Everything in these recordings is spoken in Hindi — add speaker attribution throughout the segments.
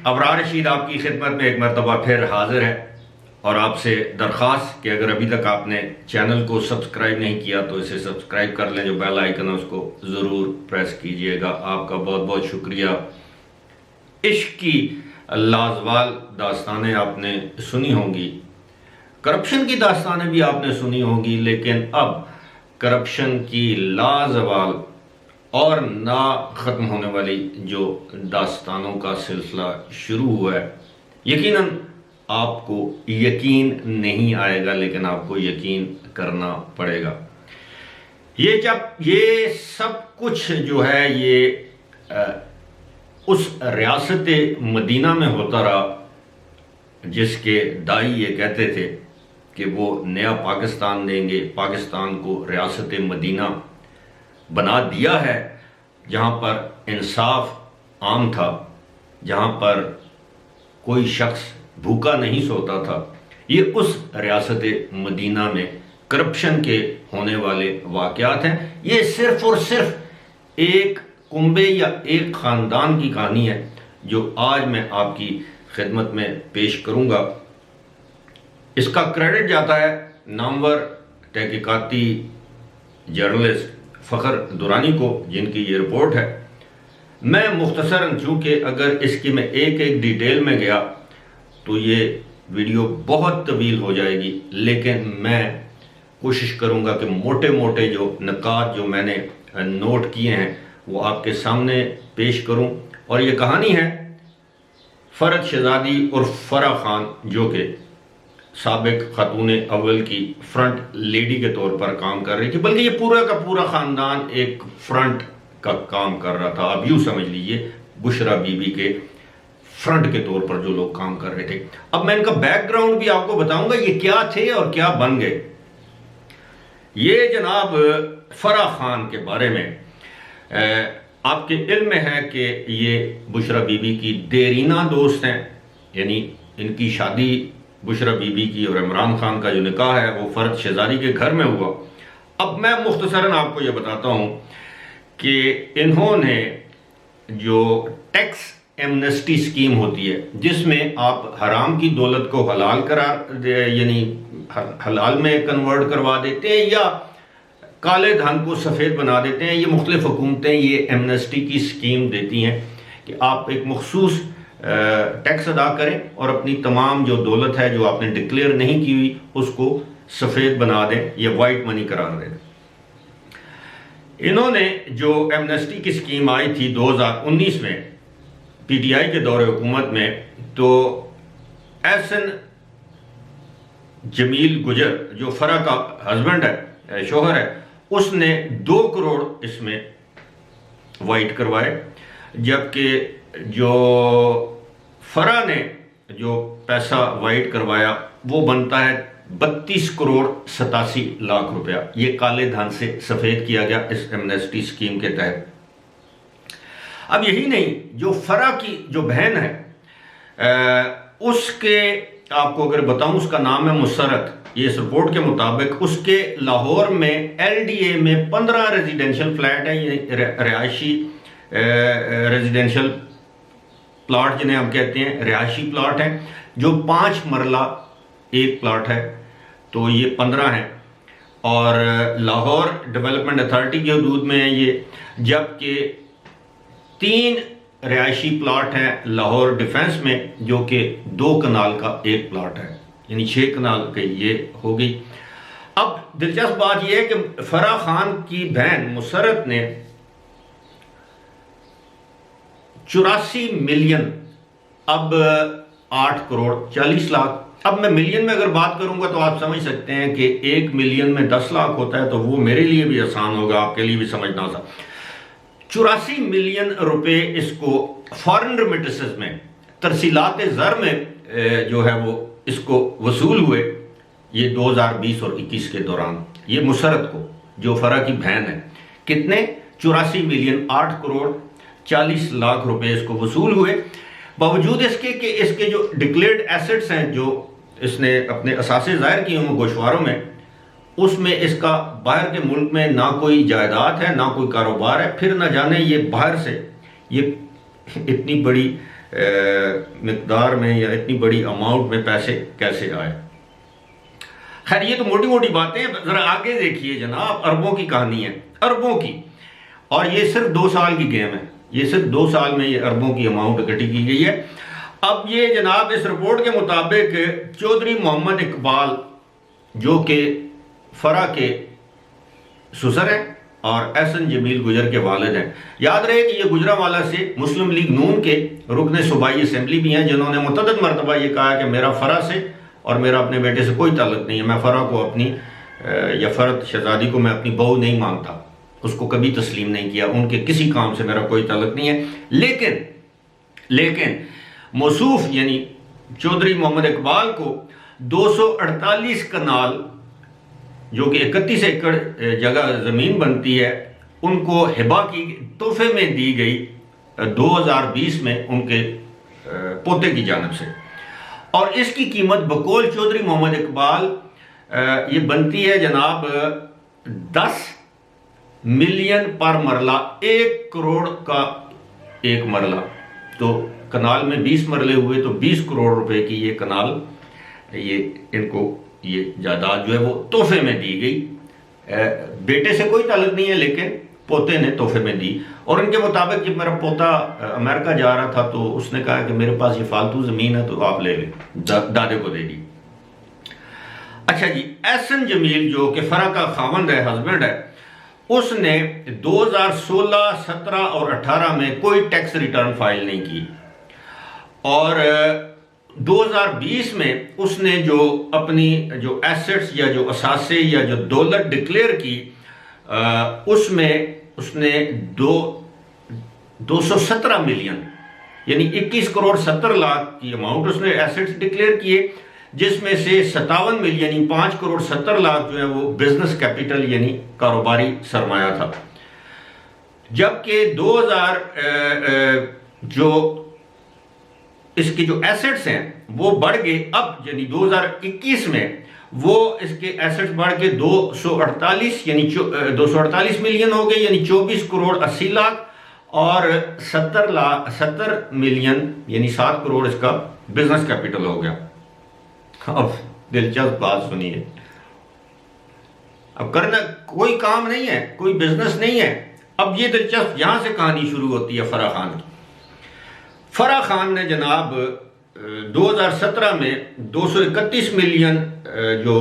Speaker 1: अबरार रशीद आपकी खिदमत में एक मरतबा फिर हाजिर है और आपसे दरख्वास्त कि अगर अभी तक आपने चैनल को सब्सक्राइब नहीं किया तो इसे सब्सक्राइब कर लें, जो बेल आइकन है उसको ज़रूर प्रेस कीजिएगा। आपका बहुत बहुत शुक्रिया। इश्क की लाजवाल दास्तानें आपने सुनी होंगी, करप्शन की दास्तानें भी आपने सुनी होंगी, लेकिन अब करप्शन की लाजवाल और ना ख़त्म होने वाली जो दास्तानों का सिलसिला शुरू हुआ है, यकीनन आपको यकीन नहीं आएगा, लेकिन आपको यकीन करना पड़ेगा। ये सब कुछ जो है ये उस रियासत मदीना में होता रहा जिसके दाई ये कहते थे कि वो नया पाकिस्तान देंगे, पाकिस्तान को रियासत मदीना बना दिया है, जहाँ पर इंसाफ आम था, जहाँ पर कोई शख्स भूखा नहीं सोता था। ये उस रियासत मदीना में करप्शन के होने वाले वाक़यात हैं। ये सिर्फ और सिर्फ एक कुंबे या एक ख़ानदान की कहानी है जो आज मैं आपकी खिदमत में पेश करूँगा। इसका क्रेडिट जाता है नामवर तहकीकाती जर्नलिस्ट फ़खर दुरानी को, जिनकी ये रिपोर्ट है। मैं मुख्तसरन, चूँकि अगर इसकी मैं एक एक डिटेल में गया तो ये वीडियो बहुत तवील हो जाएगी, लेकिन मैं कोशिश करूँगा कि मोटे मोटे जो नकात जो मैंने नोट किए हैं वो आपके सामने पेश करूँ। और ये कहानी है फ़रद शहज़ादी और फ़रा ख़ान, जो कि साबिक खातून अव्वल की फ्रंट लेडी के तौर पर काम कर रही थी, बल्कि ये पूरा का पूरा ख़ानदान एक फ्रंट का काम कर रहा था। अब यूँ समझ लीजिए बुशरा बीबी के फ्रंट के तौर पर जो लोग काम कर रहे थे। अब मैं इनका बैकग्राउंड भी आपको बताऊंगा, ये क्या थे और क्या बन गए। ये जनाब फ़रा ख़ान के बारे में आपके इल्म में है कि ये बुशरा बीबी की देरीना दोस्त हैं, यानी इनकी शादी बुशरा बीबी की और इमरान खान का जो निकाह है वो फ़रद शहज़ादी के घर में हुआ। अब मैं मुख्तसरन आपको ये बताता हूँ कि इन्होंने जो टैक्स एमनेस्टी स्कीम होती है, जिसमें आप हराम की दौलत को हलाल करार यानी हलाल में कन्वर्ट करवा देते हैं या काले धन को सफ़ेद बना देते हैं, ये मुख्तलिफ हुकूमतें ये एमनेस्टी की स्कीम देती हैं कि आप एक मखसूस टैक्स अदा करें और अपनी तमाम जो दौलत है जो आपने डिक्लेयर नहीं की हुई उसको सफ़ेद बना दें या वाइट मनी करार दें। इन्होंने जो एमनेस्टी की स्कीम आई थी 2019 में पीटीआई के दौरे हुकूमत में, तो एहसन जमील गुजर जो फ़रा का हस्बैंड है, शोहर है, उसने 2 करोड़ इसमें वाइट करवाए, जबकि जो फ़रा ने जो पैसा वाइट करवाया वो बनता है 32 करोड़ 87 लाख रुपया। ये काले धन से सफ़ेद किया गया इस एमनेस्टी स्कीम के तहत। अब यही नहीं, जो फ़रा की जो बहन है उसके आपको अगर बताऊं, उसका नाम है मुसरत। ये इस रिपोर्ट के मुताबिक उसके लाहौर में LDA में 15 रेजिडेंशियल फ्लैट है, ये रिहायशी रेजिडेंशियल प्लाट जिन्हें हम कहते हैं, रिहायशी प्लाट हैं, जो 5 मरला एक प्लाट है, तो ये 15 हैं। और लाहौर डेवलपमेंट अथॉरिटी के हदूद में है ये, जबकि 3 रिहायशी प्लाट हैं लाहौर डिफेंस में, जो कि 2 कनाल का एक प्लाट है, यानी 6 कनाल की ये हो गई। अब दिलचस्प बात यह है कि फ़रा ख़ान की बहन मुसरत ने 84 मिलियन, अब 8 करोड़ 40 लाख। अब मैं मिलियन में अगर बात करूंगा तो आप समझ सकते हैं कि 1 मिलियन में 10 लाख होता है, तो वो मेरे लिए भी आसान होगा, आपके लिए भी समझना सा। 84 मिलियन रुपए इसको फॉरेन रेमिटेंसेस में, तरसीलात ज़र में जो है वो इसको वसूल हुए, ये 2020 और 21 के दौरान। ये मुसरत को, जो फ़रा की बहन है, कितने 84 मिलियन 8 करोड़ 40 लाख रुपए इसको वसूल हुए, बावजूद इसके कि इसके जो डिक्लेयर्ड एसेट्स हैं जो इसने अपने असासे ज़ाहिर किए हों गोशवारों में, उसमें इसका बाहर के मुल्क में ना कोई जायदाद है, ना कोई कारोबार है, फिर न जाने ये बाहर से ये इतनी बड़ी मिकदार में या इतनी बड़ी अमाउंट में पैसे कैसे आए। खैर ये तो मोटी मोटी बातें हैं, जरा आगे देखिए जनाब, अरबों की कहानी है, अरबों की। और ये सिर्फ 2 साल की गेम है, ये सिर्फ 2 साल में ये अरबों की अमाउंट इकट्ठी की गई है। अब ये जनाब इस रिपोर्ट के मुताबिक चौधरी मोहम्मद इकबाल जो कि फरा के ससुर हैं और एहसन जमील गुजर के वालिद हैं। याद रहे कि ये गुजरांवाला से मुस्लिम लीग नून के रुकन सूबाई असम्बली भी हैं, जिन्होंने मुतअद्दिद मरतबा ये कहा कि मेरा फरा से और मेरा अपने बेटे से कोई ताल्लुक नहीं है, मैं फरा को अपनी या फरत शहजादी को मैं अपनी बहू नहीं मानता, उसको कभी तस्लीम नहीं किया, उनके किसी काम से मेरा कोई ताल्लुक नहीं है। लेकिन मौसूफ यानी चौधरी मोहम्मद इकबाल को 248 कनाल जो कि 31 एकड़ जगह ज़मीन बनती है, उनको हिबा की तोहफे में दी गई 2020 में उनके पोते की जानिब से। और इसकी कीमत बकौल चौधरी मोहम्मद इकबाल ये बनती है जनाब 10 मिलियन पर मरला, 1 करोड़ का एक मरला। तो कनाल में 20 मरले हुए तो 20 करोड़ रुपए की ये कनाल, ये इनको ये जायदाद जो है वो तोहफे में दी गई। बेटे से कोई ताल्लुक नहीं है, लेकिन पोते ने तोहफे में दी। और इनके मुताबिक जब मेरा पोता अमेरिका जा रहा था तो उसने कहा कि मेरे पास ये फालतू ज़मीन है तो आप ले लें, दादे को दे दी। अच्छा जी, एहसन जमील जो कि फरा का खावंद है, हस्बैंड है, उसने 2016, 17 और 18 में कोई टैक्स रिटर्न फाइल नहीं की। और 2020 में उसने जो अपनी जो एसेट्स या जो असासे या जो दौलत डिक्लेयर की, उसमें उसने 217 मिलियन यानी 21 करोड़ 70 लाख की अमाउंट उसने एसेट्स डिक्लेयर किए, जिसमें से 57 मिलियन यानी 5 करोड़ 70 लाख जो है वो बिजनेस कैपिटल यानी कारोबारी सरमाया था। जबकि 2000 जो इसके जो एसेट्स हैं वो बढ़ गए, अब यानी 2021 में वो इसके एसेट्स बढ़ के 248 यानी 248 मिलियन हो गए, यानी 24 करोड़ 80 लाख, और 70 मिलियन यानी 7 करोड़ इसका बिजनेस कैपिटल हो गया। अब दिलचस्प बात सुनिए, अब करना कोई काम नहीं है, कोई बिजनेस नहीं है। अब ये दिलचस्प यहां से कहानी शुरू होती है फरा खान की। फरा खान ने जनाब 2017 में 231 मिलियन जो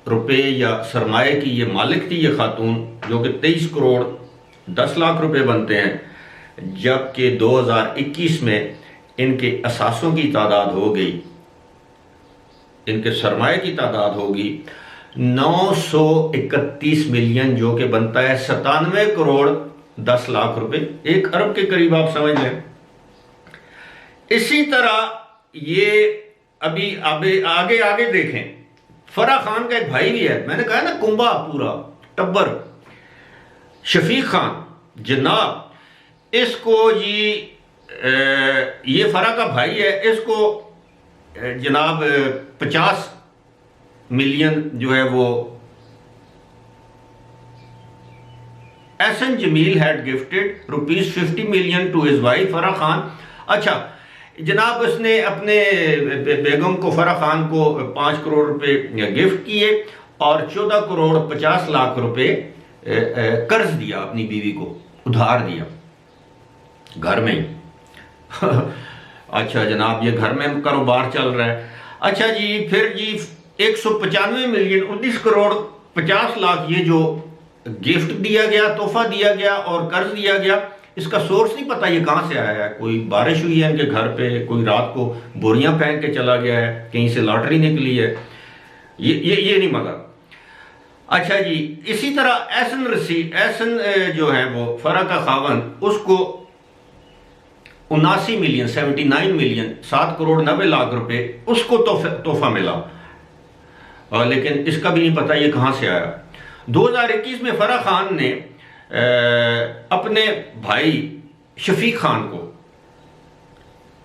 Speaker 1: रुपए या सरमाए की ये मालिक थी ये खातून, जो कि 23 करोड़ 10 लाख रुपए बनते हैं। जबकि 2021 में इनके असासों की तादाद हो गई, इनके सरमाए की तादाद होगी 931 मिलियन, जो कि बनता है 97 करोड़ 10 लाख रुपए, 1 अरब के करीब आप समझ लें। इसी तरह ये अभी आगे आगे देखें, फरा खान का एक भाई भी है, मैंने कहा ना कुंबा पूरा टब्बर, शफीक खान जनाब, इसको जी ये फरा का भाई है, इसको जनाब 50 मिलियन जो है वो Ehsan Jameel had gifted ₹50 million to his wife Farah Khan. अच्छा जनाब, उसने अपने बेगम को फरा खान को 5 करोड़ रुपए गिफ्ट किए और 14 करोड़ 50 लाख रुपए कर्ज दिया, अपनी बीवी को उधार दिया घर में ही। अच्छा जनाब, ये घर में कारोबार चल रहा है। अच्छा जी, फिर जी 195 मिलियन 19 करोड़ 50 लाख ये जो गिफ्ट दिया गया, तोहफा दिया गया और कर्ज दिया गया, इसका सोर्स नहीं पता ये कहाँ से आया है। कोई बारिश हुई है इनके घर पे, कोई रात को बोरियां फेंक के चला गया है, कहीं से लॉटरी निकली है, ये नहीं मगर। अच्छा जी, इसी तरह एहसन जो है वो फरा का खावन, उसको 79 मिलियन 79 मिलियन 7 करोड़ 90 लाख रुपए उसको तोहफा मिला, लेकिन इसका भी नहीं पता ये कहाँ से आया। 2021 में फरा खान ने अपने भाई शफीक खान को,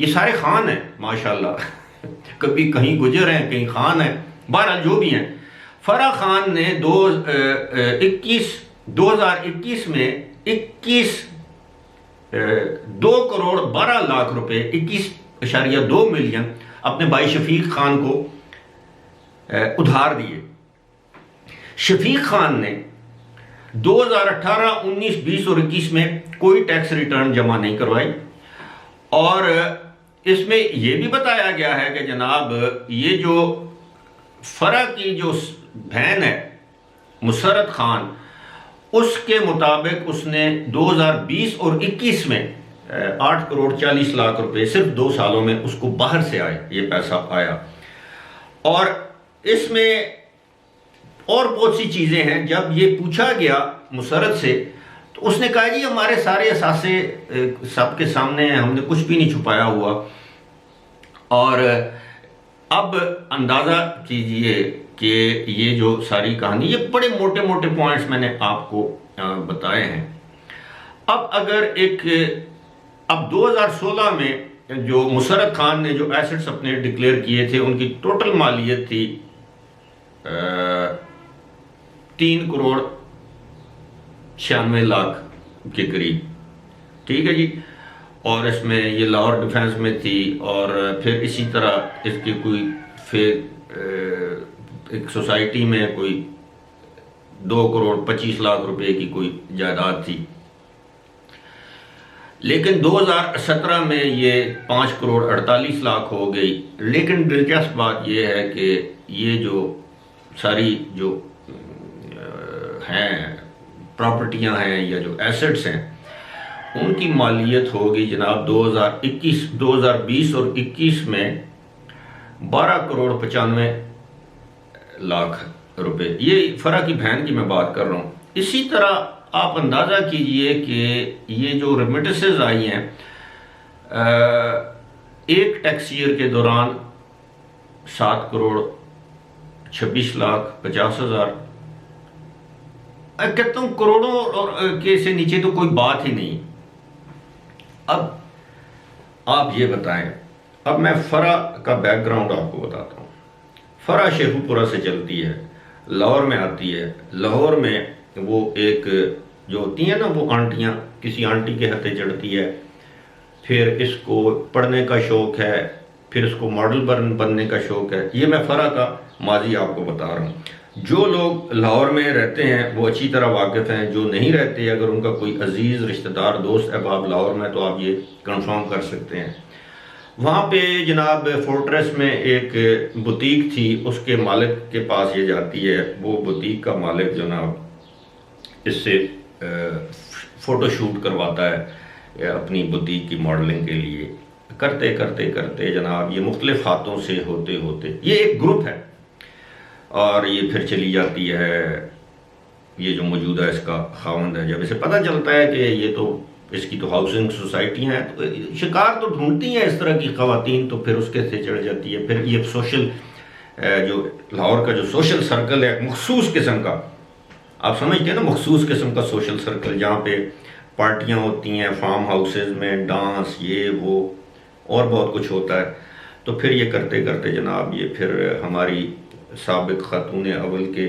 Speaker 1: ये सारे खान हैं माशाल्लाह, कभी कहीं गुजर हैं कहीं खान हैं, बहरहाल जो भी हैं, फरा खान ने 2021 में 21 2 करोड़ 12 लाख रुपए 21.2 मिलियन अपने भाई शफीक खान को उधार दिए। शफीक खान ने 2018, 19, 20 और 21 में कोई टैक्स रिटर्न जमा नहीं करवाई, और इसमें यह भी बताया गया है कि जनाब ये जो फरा की जो बहन है मुसरत खान, उसके मुताबिक उसने 2020 और 21 में 8 करोड़ 40 लाख रुपए सिर्फ 2 सालों में उसको बाहर से आए, ये पैसा आया। और इसमें और बहुत सी चीज़ें हैं। जब ये पूछा गया मुसरत से तो उसने कहा जी हमारे सारे असासे सबके सामने हैं, हमने कुछ भी नहीं छुपाया हुआ। और अब अंदाज़ा कीजिए कि ये जो सारी कहानी, ये बड़े मोटे मोटे पॉइंट्स मैंने आपको बताए हैं। अब अगर अब 2016 में जो मुसरत खान ने जो एसेट्स अपने डिक्लेयर किए थे, उनकी टोटल मालियत थी 3 करोड़ 96 लाख के करीब, ठीक है जी। और इसमें ये लाहौर डिफेंस में थी, और फिर इसी तरह इसकी कोई फिर एक सोसाइटी में कोई 2 करोड़ 25 लाख रुपए की कोई जायदाद थी। लेकिन 2017 में ये 5 करोड़ 48 लाख हो गई। लेकिन दिलचस्प बात यह है कि ये जो सारी जो हैं प्रॉपर्टियां हैं या जो एसेट्स हैं, उनकी मालियत होगी जनाब 2020 और 21 में 12 करोड़ 95 लाख रुपए। ये फरा की बहन की मैं बात कर रहा हूँ। इसी तरह आप अंदाज़ा कीजिए कि ये जो रेमिटेंसेस आई हैं एक टैक्स ईयर के दौरान 7 करोड़ 26 लाख 50 हज़ार, कहता हूँ करोड़ों और के से नीचे तो कोई बात ही नहीं। अब आप ये बताएं, अब मैं फरा का बैकग्राउंड आपको बताता हूँ। फरा शेखुपुरा से चलती है, लाहौर में आती है। लाहौर में वो एक जो होती है ना वो आंटियाँ, किसी आंटी के हथे चढ़ती है, फिर इसको पढ़ने का शौक़ है, फिर इसको मॉडल बनने का शौक़ है। ये मैं फरा का माजी आपको बता रहा हूँ। जो लोग लाहौर में रहते हैं वो अच्छी तरह वाकिफ़ हैं, जो नहीं रहते, अगर उनका कोई अजीज़ रिश्तेदार दोस्त अहबाब लाहौर में, तो आप ये कंफर्म कर सकते हैं। वहाँ पे जनाब फोर्ट्रेस में एक बुटीक थी, उसके मालिक के पास ये जाती है। वो बुटीक का मालिक जनाब इससे फ़ोटोशूट करवाता है अपनी बुटीक की मॉडलिंग के लिए। करते करते करते जनाब ये मुख्तलिफ हाथों से होते होते ये एक ग्रुप है, और ये फिर चली जाती है। ये जो मौजूदा इसका खावंद है, जब इसे पता चलता है कि ये तो इसकी तो हाउसिंग सोसाइटियाँ हैं, तो शिकार तो ढूंढती हैं इस तरह की ख़वातीन, तो फिर उसके से चढ़ जाती है। फिर ये सोशल जो लाहौर का जो सोशल सर्कल है मखसूस किस्म का, आप समझते हैं ना, मखसूस किस्म का सोशल सर्कल, जहाँ पे पार्टियाँ होती हैं, फार्म हाउसेज में डांस, ये वो और बहुत कुछ होता है। तो फिर ये करते करते जनाब ये फिर हमारी साबिक खातून अव्वल के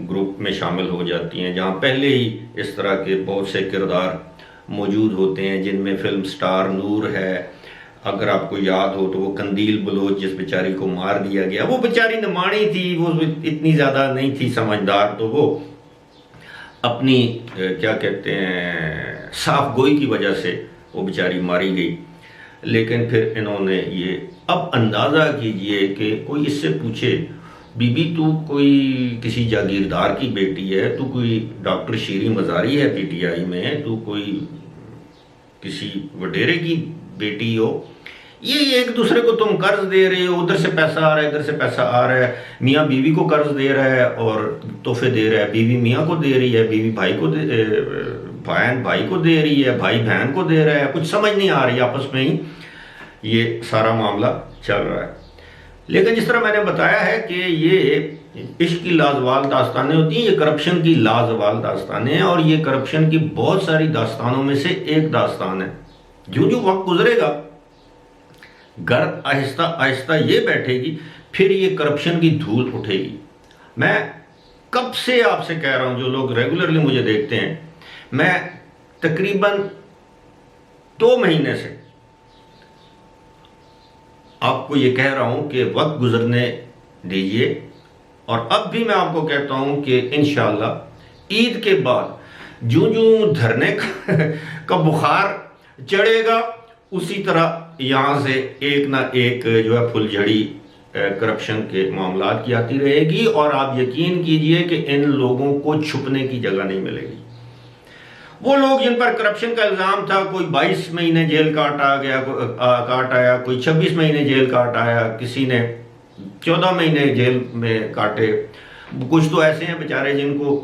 Speaker 1: ग्रुप में शामिल हो जाती हैं, जहाँ पहले ही इस तरह के बहुत से किरदार मौजूद होते हैं, जिनमें फिल्म स्टार नूर है। अगर आपको याद हो तो वो कंदील बलोच जिस बेचारी को मार दिया गया, वो बेचारी नमाणी थी, वो इतनी ज़्यादा नहीं थी समझदार, तो वो अपनी क्या कहते हैं साफ गोई की वजह से वो बेचारी मारी गई। लेकिन फिर इन्होंने ये, अब अंदाज़ा कीजिए कि कोई इससे पूछे, बीबी तू कोई किसी जागीरदार की बेटी है, तू कोई डॉक्टर शीरी मज़ारी है पीटीआई में, तू कोई किसी वडेरे की बेटी हो, ये एक दूसरे को तुम कर्ज दे रहे हो, उधर से पैसा आ रहा है, इधर से पैसा आ रहा है, मियाँ बीवी को कर्ज दे रहा है और तोहफे दे रहा है, बीवी मियाँ को दे रही है, बीवी भाई को बहन भाई को दे रही है, भाई बहन को दे रहा है, कुछ समझ नहीं आ रही, आपस में ही ये सारा मामला चल रहा है। लेकिन जिस तरह मैंने बताया है कि ये इश्क की लाजवाल दास्तानें होती हैं, ये करप्शन की लाजवाल दास्तानें हैं, और ये करप्शन की बहुत सारी दास्तानों में से एक दास्तान है। जो जो वक्त गुजरेगा गर्द आहिस्ता आहिस्ता ये बैठेगी, फिर ये करप्शन की धूल उठेगी। मैं कब से आपसे कह रहा हूँ, जो लोग रेगुलरली मुझे देखते हैं, मैं तकरीबन 2 महीने से आपको ये कह रहा हूं कि वक्त गुजरने दीजिए, और अब भी मैं आपको कहता हूं कि इंशाअल्लाह ईद के बाद जो जो धरने का बुखार चढ़ेगा, उसी तरह यहां से एक ना एक जो है फुलझड़ी करप्शन के मामलात की आती रहेगी, और आप यकीन कीजिए कि इन लोगों को छुपने की जगह नहीं मिलेगी। वो लोग जिन पर करप्शन का इल्जाम था, कोई 22 महीने जेल काट आया, कोई 26 महीने जेल काट आया, किसी ने 14 महीने जेल में काटे, कुछ तो ऐसे हैं बेचारे जिनको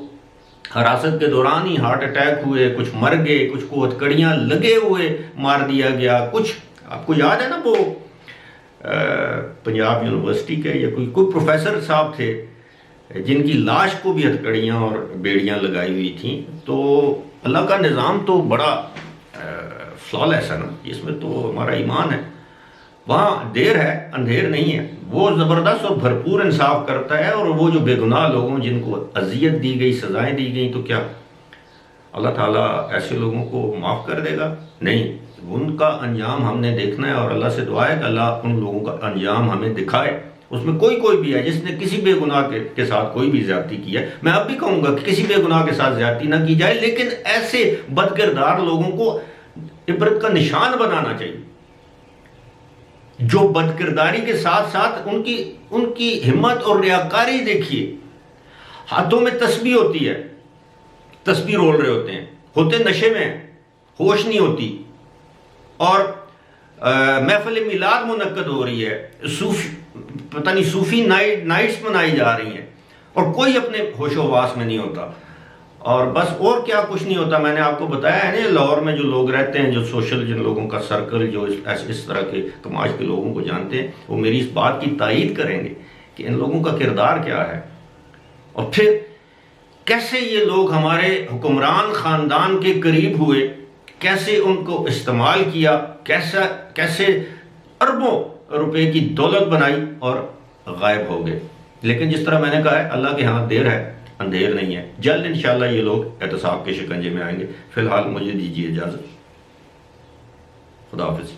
Speaker 1: हिरासत के दौरान ही हार्ट अटैक हुए, कुछ मर गए, कुछ को हथकड़ियां लगे हुए मार दिया गया। कुछ आपको याद है ना, वो पंजाब यूनिवर्सिटी के या कोई प्रोफेसर साहब थे जिनकी लाश को भी हथकड़ियां और बेड़ियां लगाई हुई थी। तो अल्लाह का निज़ाम तो बड़ा फ्लॉलेस है ना, इसमें तो हमारा ईमान है। वहाँ देर है, अंधेर नहीं है। वो ज़बरदस्त और भरपूर इंसाफ करता है, और वो जो बेगुनाह लोगों जिनको अजियत दी गई, सजाएं दी गई, तो क्या अल्लाह ताला ऐसे लोगों को माफ़ कर देगा? नहीं, उनका अंजाम हमने देखना है, और अल्लाह से दुआ है कि अल्लाह उन लोगों का अंजाम हमें दिखाए। उसमें कोई भी है जिसने किसी बेगुनाह के साथ कोई भी ज्यादती की है। मैं अब भी कहूंगा कि किसी बेगुनाह के साथ ज्यादती ना की जाए, लेकिन ऐसे बदकिरदार लोगों को इबरत का निशान बनाना चाहिए, जो बदकिरदारी के साथ साथ उनकी हिम्मत और रियाकारी देखिए। हाथों में तस्बीह होती है, तस्बीह रोल रहे होते नशे में, होश नहीं होती, और महफिल मिलाद मुनक्कद हो रही है, पता नहीं सूफी नाइट्स मनाई जा रही हैं, और कोई अपने होशोवास में नहीं होता। और बस और क्या कुछ नहीं होता। मैंने आपको बताया है ना, लाहौर में जो लोग रहते हैं, जो सोशल, जिन लोगों का सर्कल, जो इस तरह के तमाश के लोगों को जानते हैं, वो मेरी इस बात की तायीद करेंगे कि इन लोगों का किरदार क्या है, और फिर कैसे ये लोग हमारे हुक्मरान ख़ानदान के करीब हुए, कैसे उनको इस्तेमाल किया, कैसे अरबों रुपए की दौलत बनाई और गायब हो गए। लेकिन जिस तरह मैंने कहा है, अल्लाह के हाथ देर है, अंधेर नहीं है। जल्द इंशाअल्लाह ये लोग एहतसाब के शिकंजे में आएंगे। फिलहाल मुझे दीजिए इजाज़त। खुदा हाफिज़।